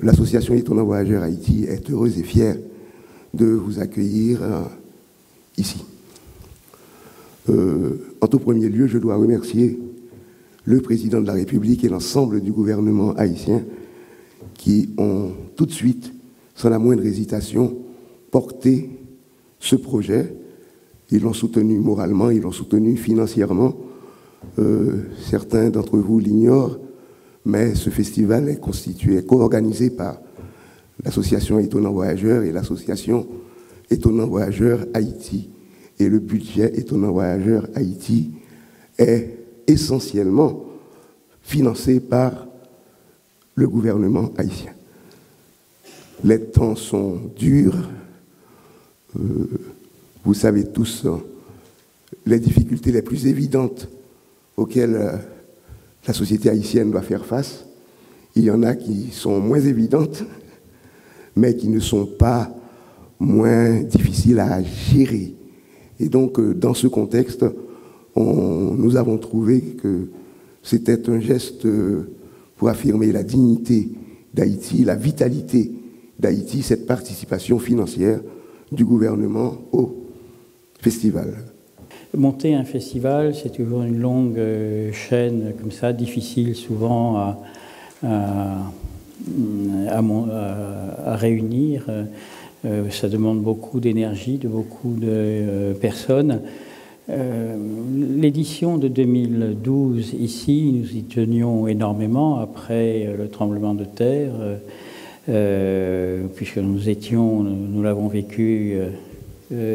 L'association Étonnants Voyageurs Haïti est heureuse et fière de vous accueillir ici. En tout premier lieu, je dois remercier le président de la République et l'ensemble du gouvernement haïtien qui ont tout de suite, sans la moindre hésitation, porté ce projet. Ils l'ont soutenu moralement, ils l'ont soutenu financièrement. Certains d'entre vous l'ignorent, mais ce festival est constitué, co-organisé par l'association Étonnants Voyageurs et l'association Étonnants Voyageurs Haïti. Et le budget Étonnants Voyageurs Haïti est essentiellement financé par le gouvernement haïtien. Les temps sont durs. Vous savez tous les difficultés les plus évidentes auxquelles la société haïtienne doit faire face. Il y en a qui sont moins évidentes, mais qui ne sont pas moins difficiles à gérer. Et donc, dans ce contexte, nous avons trouvé que c'était un geste pour affirmer la dignité d'Haïti, la vitalité d'Haïti, cette participation financière du gouvernement au festival. Monter un festival, c'est toujours une longue chaîne comme ça, difficile souvent à réunir. Ça demande beaucoup d'énergie de beaucoup de personnes. L'édition de 2012, ici, nous y tenions énormément après le tremblement de terre, puisque nous l'avons vécu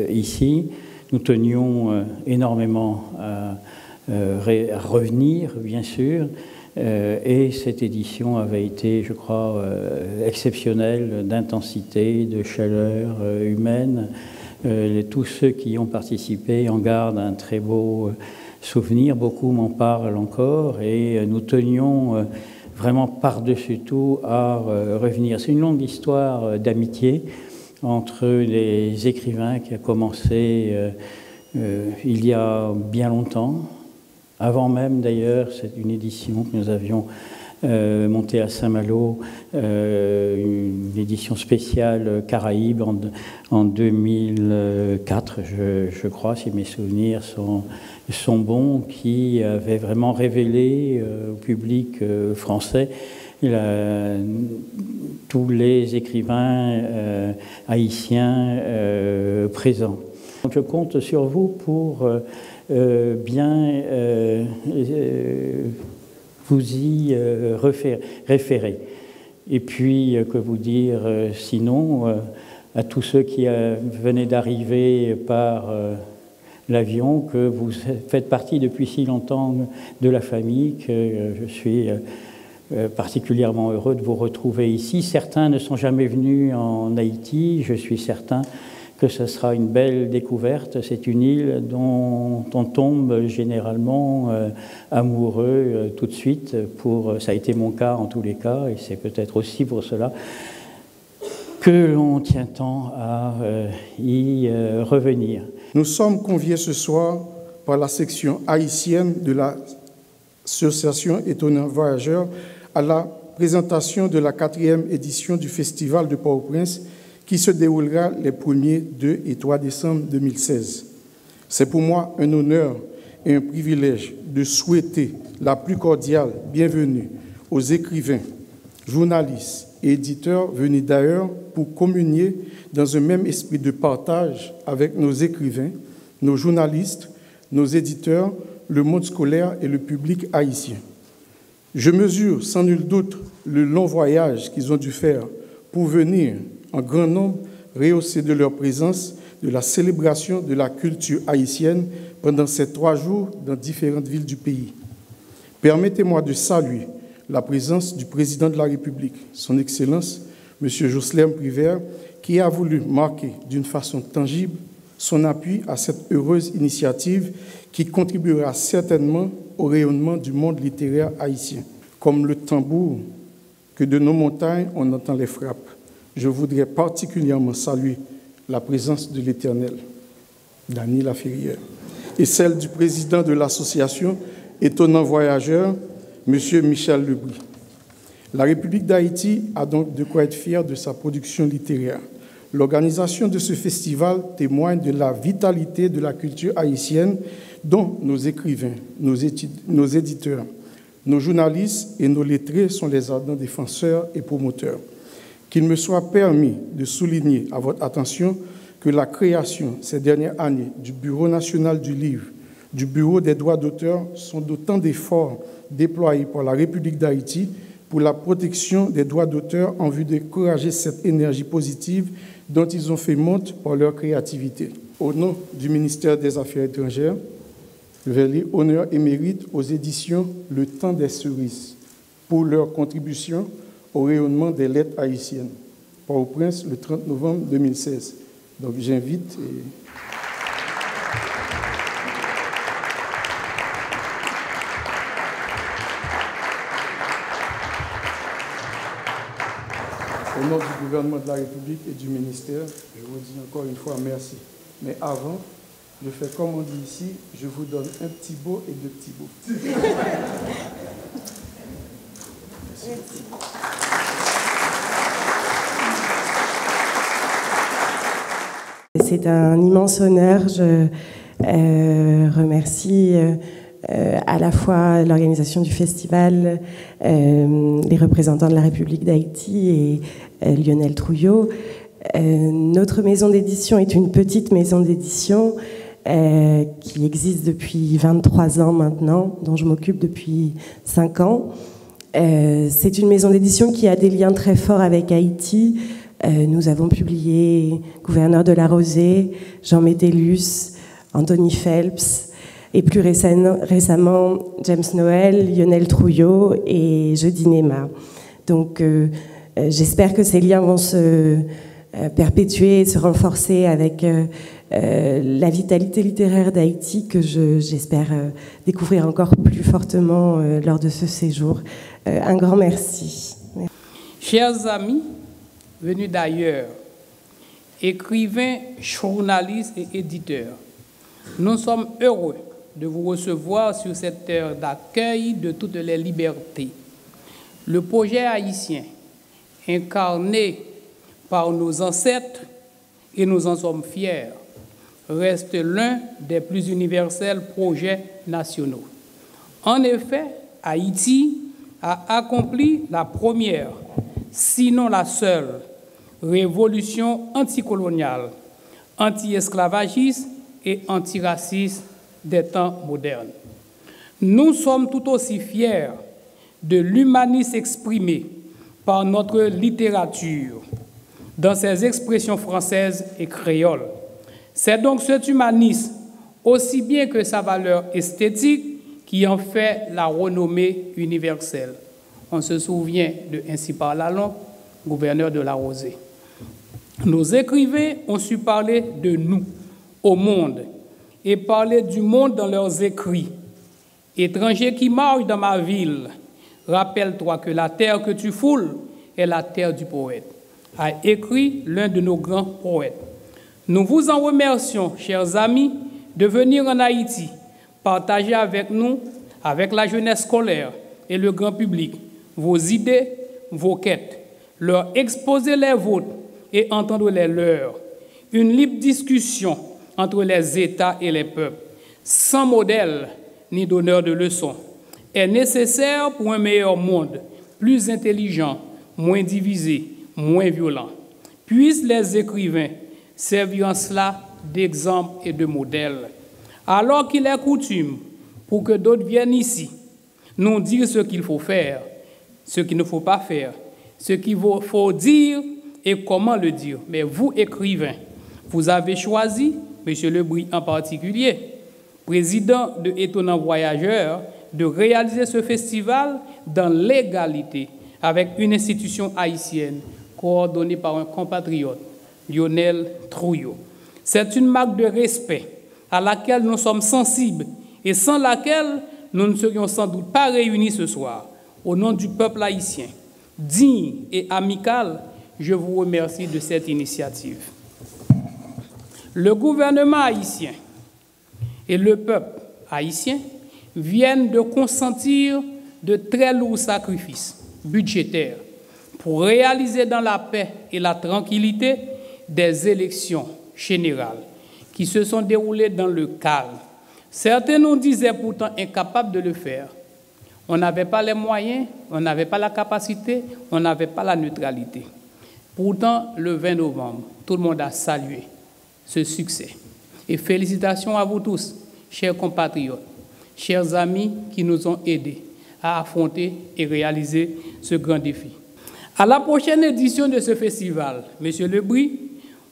ici. Nous tenions énormément à revenir, bien sûr, et cette édition avait été, je crois, exceptionnelle d'intensité, de chaleur humaine. Tous ceux qui y ont participé en gardent un très beau souvenir, beaucoup m'en parlent encore, et nous tenions vraiment par-dessus tout à revenir. C'est une longue histoire d'amitié entre les écrivains qui a commencé il y a bien longtemps, avant même d'ailleurs, c'est une édition que nous avions montée à Saint-Malo, une édition spéciale Caraïbes en 2004, je crois, si mes souvenirs sont bons, qui avait vraiment révélé au public français tous les écrivains haïtiens présents. Donc je compte sur vous pour bien vous y référer. Et puis, que vous dire sinon à tous ceux qui venaient d'arriver par l'avion, que vous faites partie depuis si longtemps de la famille, que je suis particulièrement heureux de vous retrouver ici. Certains ne sont jamais venus en Haïti, je suis certain que ce sera une belle découverte. C'est une île dont on tombe généralement amoureux tout de suite. Ça a été mon cas en tous les cas, et c'est peut-être aussi pour cela que l'on tient tant à y revenir. Nous sommes conviés ce soir par la section haïtienne de l'association Étonnants Voyageurs à la présentation de la 4e édition du Festival de Port-au-Prince qui se déroulera les 1er, 2 et 3 décembre 2016. C'est pour moi un honneur et un privilège de souhaiter la plus cordiale bienvenue aux écrivains, journalistes et éditeurs venus d'ailleurs pour communier dans un même esprit de partage avec nos écrivains, nos journalistes, nos éditeurs, le monde scolaire et le public haïtien. Je mesure sans nul doute le long voyage qu'ils ont dû faire pour venir en grand nombre rehausser de leur présence de la célébration de la culture haïtienne pendant ces 3 jours dans différentes villes du pays. Permettez-moi de saluer la présence du président de la République, son Excellence, M. Jocelyn Privert, qui a voulu marquer d'une façon tangible son appui à cette heureuse initiative qui contribuera certainement au rayonnement du monde littéraire haïtien. Comme le tambour que de nos montagnes on entend les frappes, je voudrais particulièrement saluer la présence de l'Éternel, Dany Laferrière, et celle du président de l'association Étonnants Voyageurs, M. Michel Lebris. La République d'Haïti a donc de quoi être fière de sa production littéraire. L'organisation de ce festival témoigne de la vitalité de la culture haïtienne dont nos écrivains, nos éditeurs, nos journalistes et nos lettrés sont les ardents défenseurs et promoteurs. Qu'il me soit permis de souligner à votre attention que la création ces dernières années du Bureau national du livre, du Bureau des droits d'auteur sont d'autant d'efforts déployés par la République d'Haïti pour la protection des droits d'auteur en vue d'encourager cette énergie positive dont ils ont fait montre par leur créativité. Au nom du ministère des Affaires étrangères, je vais lire honneur et mérite aux éditions Le Temps des Cerises pour leur contribution au rayonnement des lettres haïtiennes. Port-au-Prince, le 30 novembre 2016. Donc j'invite... Au nom du gouvernement de la République et du ministère, je vous dis encore une fois merci. Mais avant, je fais comme on dit ici, je vous donne un petit beau et deux petits beaux. Merci. C'est un immense honneur. Je remercie à la fois l'organisation du festival, les représentants de la République d'Haïti et Lionel Trouillot. Notre maison d'édition est une petite maison d'édition qui existe depuis 23 ans maintenant, dont je m'occupe depuis 5 ans. C'est une maison d'édition qui a des liens très forts avec Haïti. Nous avons publié Gouverneur de la Rosée, Jean Métellus, Anthony Phelps, et plus récemment James Noël, Lionel Trouillot et Jeudi Néma. Donc j'espère que ces liens vont se perpétuer et se renforcer avec la vitalité littéraire d'Haïti que j'espère découvrir encore plus fortement lors de ce séjour. Un grand merci. Chers amis, venus d'ailleurs, écrivains, journalistes et éditeurs, nous sommes heureux de vous recevoir sur cette terre d'accueil de toutes les libertés. Le projet haïtien, incarné par nos ancêtres, et nous en sommes fiers, reste l'un des plus universels projets nationaux. En effet, Haïti a accompli la première, sinon la seule, révolution anticoloniale, anti-esclavagiste et antiraciste des temps modernes. Nous sommes tout aussi fiers de l'humanisme exprimé par notre littérature dans ses expressions françaises et créoles. C'est donc cet humanisme, aussi bien que sa valeur esthétique, qui en fait la renommée universelle. On se souvient de Ainsi par la langue, Gouverneur de la Rosée. Nos écrivains ont su parler de nous au monde et parler du monde dans leurs écrits. Étranger qui marche dans ma ville, rappelle-toi que la terre que tu foules est la terre du poète, a écrit l'un de nos grands poètes. Nous vous en remercions, chers amis, de venir en Haïti, partager avec nous, avec la jeunesse scolaire et le grand public, vos idées, vos quêtes, leur exposer les vôtres et entendre les leurs. Une libre discussion entre les États et les peuples, sans modèle ni donneur de leçons, est nécessaire pour un meilleur monde, plus intelligent, moins divisé, moins violent. Puissent les écrivains servir en cela d'exemple et de modèle. Alors qu'il est coutume, pour que d'autres viennent ici, nous dire ce qu'il faut faire, ce qu'il ne faut pas faire, ce qu'il faut dire et comment le dire. Mais vous, écrivains, vous avez choisi, M. Lebris en particulier, président de Étonnants Voyageurs, de réaliser ce festival dans l'égalité avec une institution haïtienne coordonnée par un compatriote, Lionel Trouillot. C'est une marque de respect à laquelle nous sommes sensibles et sans laquelle nous ne serions sans doute pas réunis ce soir. Au nom du peuple haïtien, digne et amical, je vous remercie de cette initiative. Le gouvernement haïtien et le peuple haïtien viennent de consentir de très lourds sacrifices budgétaires pour réaliser dans la paix et la tranquillité des élections générales qui se sont déroulées dans le calme. Certains nous disaient pourtant incapables de le faire. On n'avait pas les moyens, on n'avait pas la capacité, on n'avait pas la neutralité. Pourtant, le 20 novembre, tout le monde a salué ce succès. Et félicitations à vous tous, chers compatriotes, chers amis qui nous ont aidés à affronter et réaliser ce grand défi. À la prochaine édition de ce festival, Monsieur Lebris,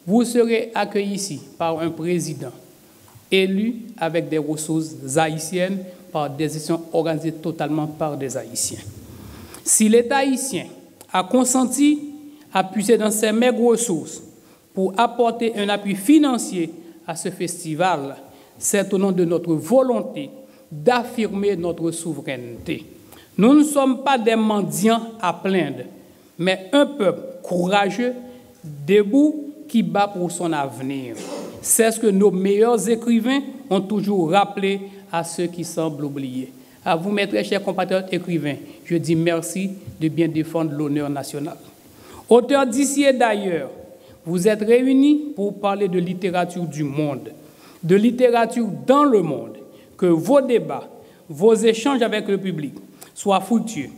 vous serez accueillis ici par un président élu avec des ressources haïtiennes par des décisions organisées totalement par des Haïtiens. Si l'État haïtien a consenti à puiser dans ses maigres ressources pour apporter un appui financier à ce festival, c'est au nom de notre volonté d'affirmer notre souveraineté. Nous ne sommes pas des mendiants à plaindre, mais un peuple courageux, debout, qui bat pour son avenir. C'est ce que nos meilleurs écrivains ont toujours rappelé à ceux qui semblent oublier. À vous, mes très chers compatriotes écrivains, je dis merci de bien défendre l'honneur national. Auteurs d'ici et d'ailleurs, vous êtes réunis pour parler de littérature du monde, de littérature dans le monde, que vos débats, vos échanges avec le public soient fructueux,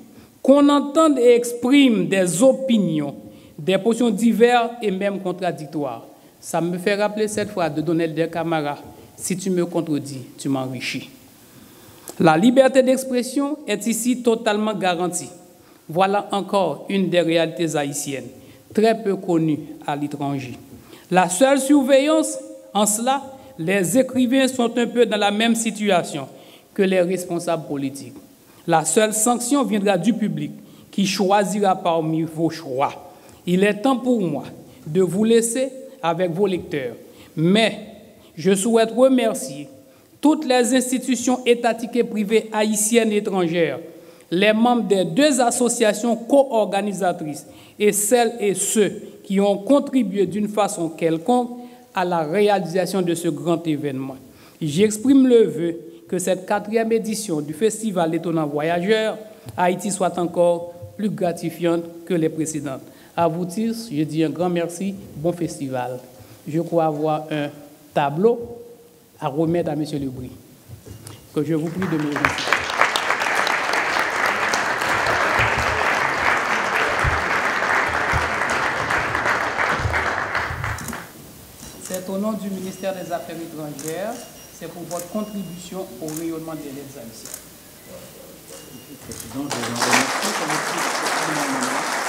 qu'on entende et exprime des opinions, des positions diverses et même contradictoires. Ça me fait rappeler cette phrase de Donald de Camara, « Si tu me contredis, tu m'enrichis ». La liberté d'expression est ici totalement garantie. Voilà encore une des réalités haïtiennes, très peu connue à l'étranger. La seule surveillance, en cela, les écrivains sont un peu dans la même situation que les responsables politiques. La seule sanction viendra du public qui choisira parmi vos choix. Il est temps pour moi de vous laisser avec vos lecteurs, mais je souhaite remercier toutes les institutions étatiques et privées haïtiennes et étrangères, les membres des 2 associations co-organisatrices et celles et ceux qui ont contribué d'une façon quelconque à la réalisation de ce grand événement. J'exprime le vœu que cette 4e édition du Festival Étonnant Voyageurs Haïti soit encore plus gratifiante que les précédentes. À vous tous, je dis un grand merci, bon festival. Je crois avoir un tableau à remettre à M. Lebris, que je vous prie de me remercier. C'est au nom du ministère des Affaires étrangères, c'est pour votre contribution au rayonnement des lettres haïtiennes. Président, je vous remercie pour votre